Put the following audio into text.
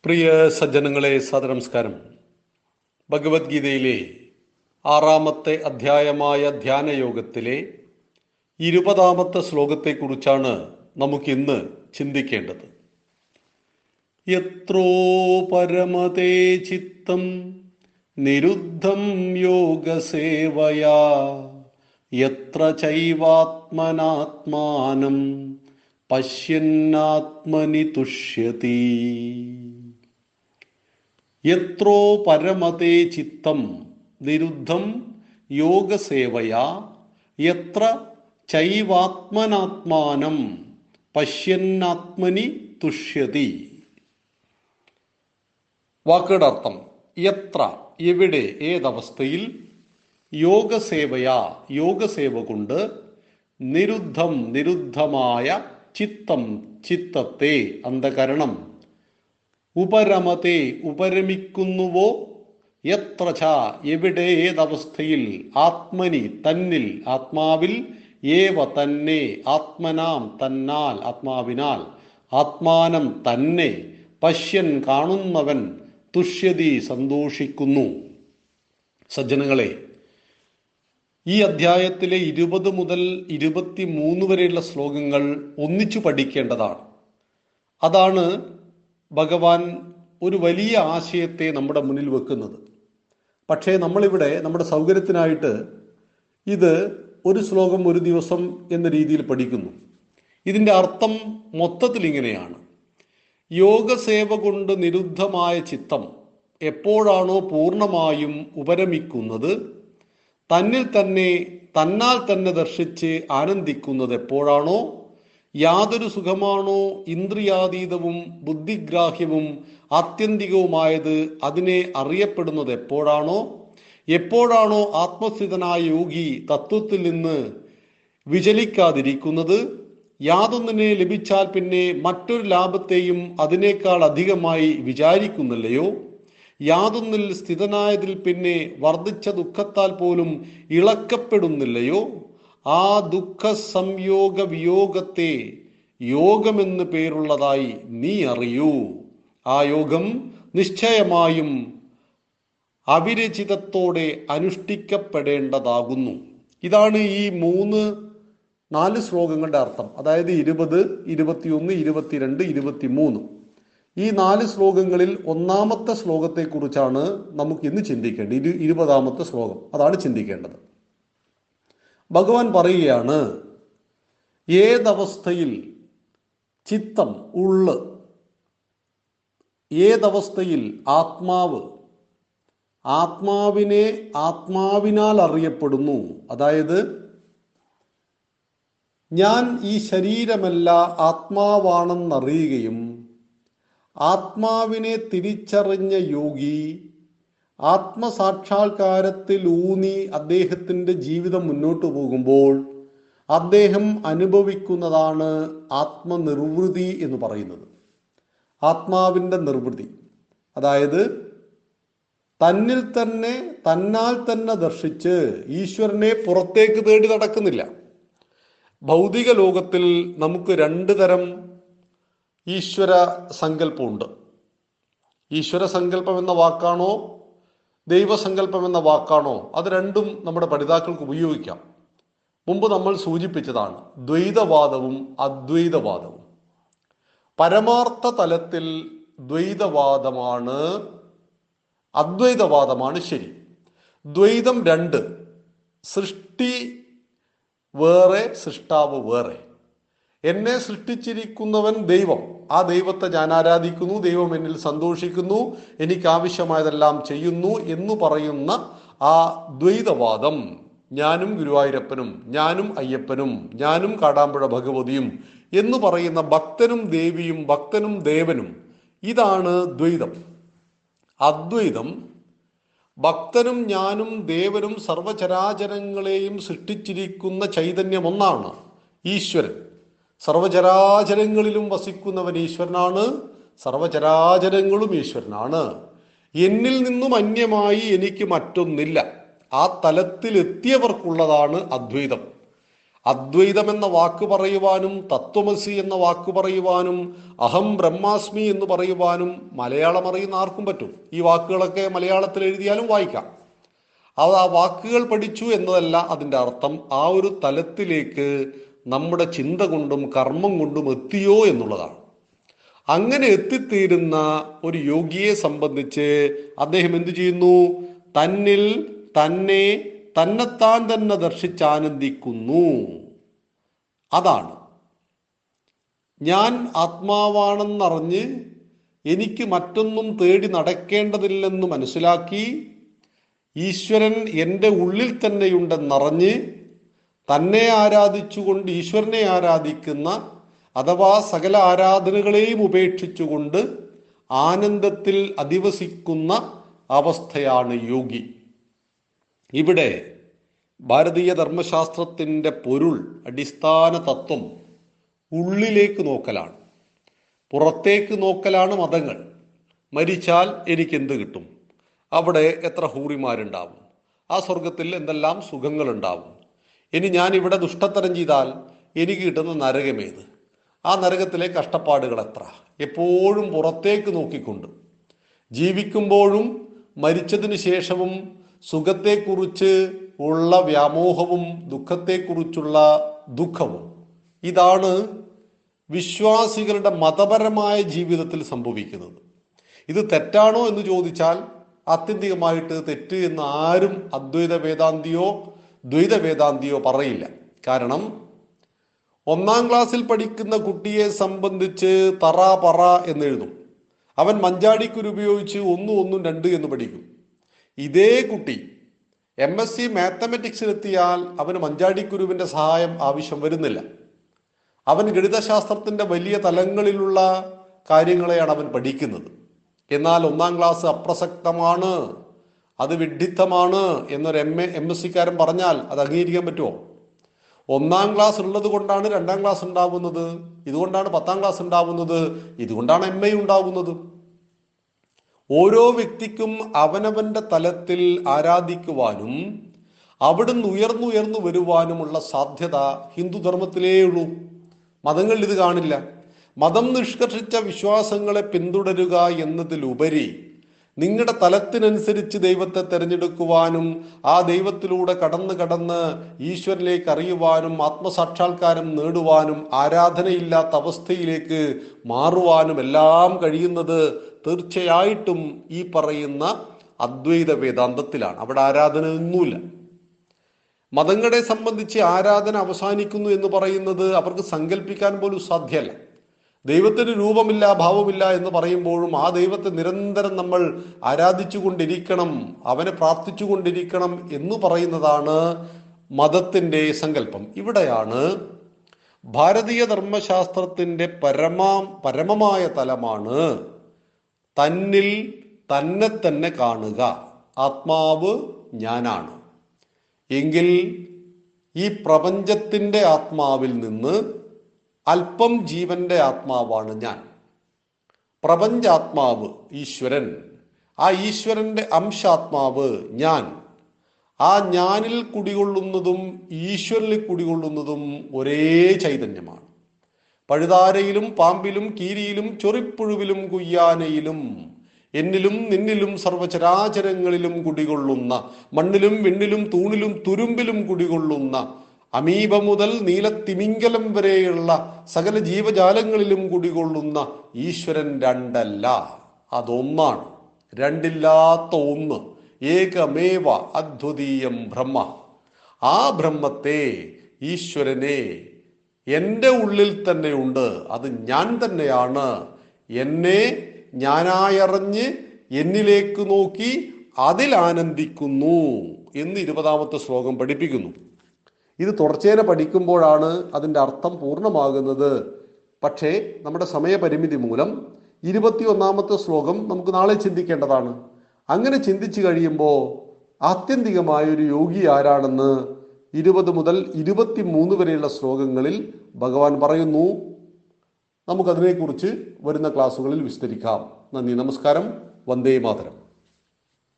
പ്രിയ സജ്ജനങ്ങളെ, സദനമസ്കാരം. ഭഗവത്ഗീതയിലെ 6-ാമത്തെ അധ്യായമായ ധ്യാനയോഗത്തിലെ 20-ാമത്തെ ശ്ലോകത്തെക്കുറിച്ചാണ് നമുക്കിന്ന് ചിന്തിക്കേണ്ടത്. യത്രോ പരമതേ ചിത്തം നിരുദ്ധം യോഗസേവയാ യത്ര ചൈവാത്മനാത്മാനം പശ്യന്നാത്മനി തുഷ്യതി. യത്രോ പരമതേ ചിത്തം നിരുദ്ധം യോഗസേവയാ യത്ര ചൈവാത്മനാത്മാനം പശ്യന്നാത്മനി തുഷ്യതി. വാക്കുകളുടെ അർത്ഥം: യത്ര എവിടെ, ഏതവസ്ഥയിൽ, യോഗസേവയാ യോഗസേവ കൊണ്ട്, നിരുദ്ധം നിരുദ്ധമായ, ചിത്തം ചിത്തത്തെ അന്ധകരണം, ഉപരമത്തെ ഉപരമിക്കുന്നുവോ, യത്ര ച എവിടെ, ഏതവസ്ഥയിൽ, ആത്മനി തന്നിൽ ആത്മാവിൽ, ഏവ തന്നെ, ആത്മനാം തന്നാൽ ആത്മാവിനാൽ, ആത്മാനം തന്നെ, പശ്യൻ കാണുന്നവൻ, തുഷ്യതി സന്തോഷിക്കുന്നു. സജ്ജനങ്ങളെ, ഈ അധ്യായത്തിലെ 20 മുതൽ 23 വരെയുള്ള ശ്ലോകങ്ങൾ ഒന്നിച്ചു പഠിക്കേണ്ടതാണ്. അതാണ് ഭഗവാൻ ഒരു വലിയ ആശയത്തെ നമ്മുടെ മുന്നിൽ വെക്കുന്നത്. പക്ഷേ നമ്മളിവിടെ നമ്മുടെ സൗകര്യത്തിനായിട്ട് ഇത് ഒരു ശ്ലോകം ഒരു ദിവസം എന്ന രീതിയിൽ പഠിക്കുന്നു. ഇതിൻ്റെ അർത്ഥം മൊത്തത്തിൽ ഇങ്ങനെയാണ്: യോഗസേവ കൊണ്ട് നിരുദ്ധമായ ചിത്തം എപ്പോഴാണോ പൂർണ്ണമായും ഉപരമിക്കുന്നത്, തന്നാൽ തന്നെ ദർശിച്ച് ആനന്ദിക്കുന്നത് എപ്പോഴാണോ, യാതൊരു സുഖമാണോ ഇന്ദ്രിയാതീതവും ബുദ്ധിഗ്രാഹ്യവും ആത്യന്തികവുമായത് അതിനെ അറിയപ്പെടുന്നത് എപ്പോഴാണോ ആത്മസ്ഥിതനായ യോഗി തത്വത്തിൽ നിന്ന് വിചലിക്കാതിരിക്കുന്നത്, യാതൊന്നിനെ ലഭിച്ചാൽ പിന്നെ മറ്റൊരു ലാഭത്തെയും അതിനേക്കാൾ അധികമായി വിചാരിക്കുന്നില്ലയോ, യാതൊന്നിൽ സ്ഥിതനായതിൽ പിന്നെ വർദ്ധിച്ച ദുഃഖത്താൽ പോലും ഇളക്കപ്പെടുന്നില്ലയോ, ആ ദുഃഖ സംയോഗ വിയോഗത്തെ യോഗമെന്ന് പേരുള്ളതായി നീ അറിയൂ. ആ യോഗം നിശ്ചയമായും അവിരചിതത്തോടെ അനുഷ്ഠിക്കപ്പെടേണ്ടതാകുന്നു. ഇതാണ് ഈ 4 ശ്ലോകങ്ങളുടെ അർത്ഥം. അതായത് 20, 21, 22, 23. ഈ 4 ശ്ലോകങ്ങളിൽ 1-ാമത്തെ ശ്ലോകത്തെക്കുറിച്ചാണ് നമുക്ക് ഇന്ന് ചിന്തിക്കേണ്ടത്. 20-ാമത്തെ ശ്ലോകം, അതാണ് ചിന്തിക്കേണ്ടത്. ഭഗവാൻ പറയുകയാണ്, ഏതവസ്ഥയിൽ ചിത്തം ഉള്ള്, ഏതവസ്ഥയിൽ ആത്മാവിനെ ആത്മാവിനാൽ അറിയപ്പെടുന്നു. അതായത് ഞാൻ ഈ ശരീരമല്ല ആത്മാവാണെന്നറിയുകയും ആത്മാവിനെ തിരിച്ചറിഞ്ഞ യോഗി ആത്മസാക്ഷാത്കാരത്തിൽ ഊന്നി അദ്ദേഹത്തിൻ്റെ ജീവിതം മുന്നോട്ട് പോകുമ്പോൾ അദ്ദേഹം അനുഭവിക്കുന്നതാണ് ആത്മനിർവൃതി എന്ന് പറയുന്നത്. ആത്മാവിൻ്റെ നിർവൃതി, അതായത് തന്നാൽ തന്നെ ദർശിച്ച് ഈശ്വരനെ പുറത്തേക്ക് തേടി നടക്കുന്നില്ല. ഭൗതിക ലോകത്തിൽ നമുക്ക് 2 തരം ഈശ്വര സങ്കല്പമുണ്ട്. ഈശ്വര സങ്കല്പം എന്ന വാക്കാണോ ദൈവസങ്കല്പം എന്ന വാക്കാണോ, അത് രണ്ടും നമ്മുടെ പഠിതാക്കൾക്ക് ഉപയോഗിക്കാം. മുമ്പ് നമ്മൾ സൂചിപ്പിച്ചതാണ് ദ്വൈതവാദവും അദ്വൈതവാദവും. പരമാർത്ഥ തലത്തിൽ അദ്വൈതവാദമാണ് ശരി. ദ്വൈതം 2: സൃഷ്ടി വേറെ, സൃഷ്ടാവ് വേറെ. എന്നെ സൃഷ്ടിച്ചിരിക്കുന്നവൻ ദൈവം, ആ ദൈവത്തെ ഞാൻ ആരാധിക്കുന്നു, ദൈവം എന്നിൽ സന്തോഷിക്കുന്നു, എനിക്ക് ആവശ്യമായതെല്ലാം ചെയ്യുന്നു എന്ന് പറയുന്ന ആ ദ്വൈതവാദം, ഞാനും ഗുരുവായൂരപ്പനും, ഞാനും അയ്യപ്പനും, ഞാനും കാടാമ്പുഴ ഭഗവതിയും എന്ന് പറയുന്ന ഭക്തനും ദേവിയും ഭക്തനും ദേവനും, ഇതാണ് ദ്വൈതം. അദ്വൈതം, ഭക്തനും ഞാനും ദേവനും സർവചരാചരങ്ങളെയും സൃഷ്ടിച്ചിരിക്കുന്ന ചൈതന്യം ഒന്നാണ്, ഈശ്വരൻ. സർവചരാചരങ്ങളിലും വസിക്കുന്നവൻ ഈശ്വരനാണ്, സർവചരാചരങ്ങളും ഈശ്വരനാണ്. എന്നിൽ നിന്നും അന്യമായി എനിക്ക് മറ്റൊന്നില്ല. ആ തലത്തിൽ എത്തിയവർക്കുള്ളതാണ് അദ്വൈതം. അദ്വൈതം എന്ന വാക്ക് പറയുവാനും തത്വമസി എന്ന വാക്ക് പറയുവാനും അഹം ബ്രഹ്മാസ്മി എന്ന് പറയുവാനും മലയാളം അറിയുന്ന ആർക്കും പറ്റും. ഈ വാക്കുകളൊക്കെ മലയാളത്തിൽ എഴുതിയാലും വായിക്കാം. അത് ആ വാക്കുകൾ പഠിച്ചു എന്നതല്ല അതിൻ്റെ അർത്ഥം. ആ ഒരു തലത്തിലേക്ക് നമ്മുടെ ചിന്ത കൊണ്ടും കർമ്മം കൊണ്ടും എത്തിയോ എന്നുള്ളതാണ്. അങ്ങനെ എത്തിത്തീരുന്ന ഒരു യോഗിയെ സംബന്ധിച്ച് അദ്ദേഹം എന്തു ചെയ്യുന്നു? തന്നിൽ തന്നെ തന്നെത്താൻ തന്നെ ദർശിച്ചാനന്ദിക്കുന്നു. അതാണ് ഞാൻ ആത്മാവാണെന്നറിഞ്ഞ് എനിക്ക് മറ്റൊന്നും തേടി നടക്കേണ്ടതില്ലെന്ന് മനസ്സിലാക്കി ഈശ്വരൻ എൻ്റെ ഉള്ളിൽ തന്നെയുണ്ടെന്നറിഞ്ഞ് തന്നെ ആരാധിച്ചുകൊണ്ട് ഈശ്വരനെ ആരാധിക്കുന്ന അഥവാ സകല ആരാധനകളെയും ഉപേക്ഷിച്ചുകൊണ്ട് ആനന്ദത്തിൽ അധിവസിക്കുന്ന അവസ്ഥയാണ് യോഗി. ഇവിടെ ഭാരതീയ ധർമ്മശാസ്ത്രത്തിൻ്റെ പൊരുൾ, അടിസ്ഥാന തത്വം ഉള്ളിലേക്ക് നോക്കലാണ്. പുറത്തേക്ക് നോക്കലാണ് മതങ്ങൾ. മരിച്ചാൽ എനിക്കെന്ത് കിട്ടും? അവിടെ എത്ര ഹൂറിമാരുണ്ടാവും? ആ സ്വർഗത്തിൽ എന്തെല്ലാം സുഖങ്ങളുണ്ടാവും? ഇനി ഞാൻ ഇവിടെ ദുഷ്ടത്തരം ചെയ്താൽ എനിക്ക് കിട്ടുന്ന നരകമേത്? ആ നരകത്തിലെ കഷ്ടപ്പാടുകൾ എത്ര? എപ്പോഴും പുറത്തേക്ക് നോക്കിക്കൊണ്ട് ജീവിക്കുമ്പോഴും മരിച്ചതിന് ശേഷവും സുഖത്തെക്കുറിച്ച് ഉള്ള വ്യാമോഹവും ദുഃഖത്തെക്കുറിച്ചുള്ള ദുഃഖവും. ഇതാണ് വിശ്വാസികളുടെ മതപരമായ ജീവിതത്തിൽ സംഭവിക്കുന്നത്. ഇത് തെറ്റാണോ എന്ന് ചോദിച്ചാൽ ആത്യന്തികമായിട്ട് തെറ്റ് എന്ന് ആരും അദ്വൈത വേദാന്തിയോ ദ്വൈത വേദാന്തിയോ പറയില്ല. കാരണം 1ാം ക്ലാസ്സിൽ പഠിക്കുന്ന കുട്ടിയെ സംബന്ധിച്ച് തറ പറ എന്നെഴുതും. അവൻ മഞ്ചാടിക്കുരു ഉപയോഗിച്ച് 1 1 2 എന്ന് പഠിക്കും. ഇതേ കുട്ടി MSc മാത്തമെറ്റിക്സിലെത്തിയാൽ അവന് മഞ്ചാടിക്കുരുവിൻ്റെ സഹായം ആവശ്യം വരുന്നില്ല. അവൻ ഗണിതശാസ്ത്രത്തിൻ്റെ വലിയ തലങ്ങളിലുള്ള കാര്യങ്ങളെയാണ് അവൻ പഠിക്കുന്നത്. എന്നാൽ 1ാം ക്ലാസ് അപ്രസക്തമാണ്, അത് വിഡ്ഢിത്തമാണ് എന്നൊരു MSc-കാരൻ പറഞ്ഞാൽ അത് അംഗീകരിക്കാൻ പറ്റുമോ? 1ാം ക്ലാസ് ഉള്ളത് കൊണ്ടാണ് 2ാം ക്ലാസ് ഉണ്ടാവുന്നത്, ഇതുകൊണ്ടാണ് 10ാം ക്ലാസ് ഉണ്ടാവുന്നത്, ഇതുകൊണ്ടാണ് MA ഉണ്ടാവുന്നത്. ഓരോ വ്യക്തിക്കും അവനവന്റെ തലത്തിൽ ആരാധിക്കുവാനും അവിടുന്ന് ഉയർന്നുയർന്നു വരുവാനുമുള്ള സാധ്യത ഹിന്ദുധർമ്മത്തിലേ ഉള്ളൂ. മതങ്ങളിൽ ഇത് കാണില്ല. മതം നിഷ്കർഷിച്ച വിശ്വാസങ്ങളെ പിന്തുടരുക എന്നതിലുപരി നിങ്ങളുടെ തലത്തിനനുസരിച്ച് ദൈവത്തെ തിരഞ്ഞെടുക്കുവാനും ആ ദൈവത്തിലൂടെ കടന്ന് ഈശ്വരനിലേക്ക് അറിയുവാനും ആത്മസാക്ഷാത്കാരം നേടുവാനും ആരാധനയില്ലാത്ത അവസ്ഥയിലേക്ക് മാറുവാനും എല്ലാം കഴിയുന്നത് തീർച്ചയായിട്ടും ഈ പറയുന്ന അദ്വൈത വേദാന്തത്തിലാണ്. അവിടെ ആരാധനയൊന്നുമില്ല. മതങ്ങളെ സംബന്ധിച്ച് ആരാധന അവസാനിക്കുന്നു എന്ന് പറയുന്നത് അവർക്ക് സങ്കല്പിക്കാൻ പോലും സാധ്യമല്ല. ദൈവത്തിന് രൂപമില്ല, ഭാവമില്ല എന്ന് പറയുമ്പോഴും ആ ദൈവത്തെ നിരന്തരം നമ്മൾ ആരാധിച്ചു കൊണ്ടിരിക്കണം, അവനെ പ്രാർത്ഥിച്ചു കൊണ്ടിരിക്കണം എന്ന് പറയുന്നതാണ് മതത്തിൻ്റെ സങ്കല്പം. ഇവിടെയാണ് ഭാരതീയ ധർമ്മശാസ്ത്രത്തിൻ്റെ പരമമായ തലമാണ് തന്നിൽ തന്നെ തന്നെ കാണുക. ആത്മാവ് ഞാനാണ് എങ്കിൽ ഈ പ്രപഞ്ചത്തിൻ്റെ ആത്മാവിൽ നിന്ന് അല്പം ജീവന്റെ ആത്മാവാണ് ഞാൻ. പ്രപഞ്ചാത്മാവ് ഈശ്വരൻ, ആ ഈശ്വരന്റെ അംശാത്മാവ് ഞാൻ. ആ ഞാനിൽ കുടികൊള്ളുന്നതും ഈശ്വരനിൽ കുടികൊള്ളുന്നതും ഒരേ ചൈതന്യമാണ്. പഴുതാരയിലും പാമ്പിലും കീരിയിലും ചൊറിപ്പുഴുവിലും കുയ്യാനയിലും എന്നിലും നിന്നിലും സർവചരാചരങ്ങളിലും കുടികൊള്ളുന്ന, മണ്ണിലും വിണ്ണിലും തൂണിലും തുരുമ്പിലും കുടികൊള്ളുന്ന, അമീബ മുതൽ നീലത്തിമിംഗലം വരെയുള്ള സകല ജീവജാലങ്ങളിലും കുടികൊള്ളുന്ന ഈശ്വരൻ രണ്ടല്ല, അതൊന്നാണ്. രണ്ടില്ലാത്ത ഒന്ന്, ഏകമേവ അദ്വിതീയം ബ്രഹ്മ. ആ ബ്രഹ്മത്തെ, ഈശ്വരനെ എൻ്റെ ഉള്ളിൽ തന്നെയുണ്ട്. അത് ഞാൻ തന്നെയാണ്. എന്നെ ഞാനായറിഞ്ഞ് എന്നിലേക്ക് നോക്കി അതിൽ ആനന്ദിക്കുന്നു എന്ന് 20ാമത്തെ ശ്ലോകം പഠിപ്പിക്കുന്നു. ഇത് തുടർച്ചയായി പഠിക്കുമ്പോഴാണ് അതിൻ്റെ അർത്ഥം പൂർണ്ണമാകുന്നത്. പക്ഷേ നമ്മുടെ സമയപരിമിതി മൂലം 21ാമത്തെ ശ്ലോകം നമുക്ക് നാളെ ചിന്തിക്കേണ്ടതാണ്. അങ്ങനെ ചിന്തിച്ചു കഴിയുമ്പോൾ ആത്യന്തികമായൊരു യോഗി ആരാണെന്ന് 20 മുതൽ 23 വരെയുള്ള ശ്ലോകങ്ങളിൽ ഭഗവാൻ പറയുന്നു. നമുക്കതിനെക്കുറിച്ച് വരുന്ന ക്ലാസ്സുകളിൽ വിസ്തരിക്കാം. നന്ദി, നമസ്കാരം. വന്ദേ മാതരം.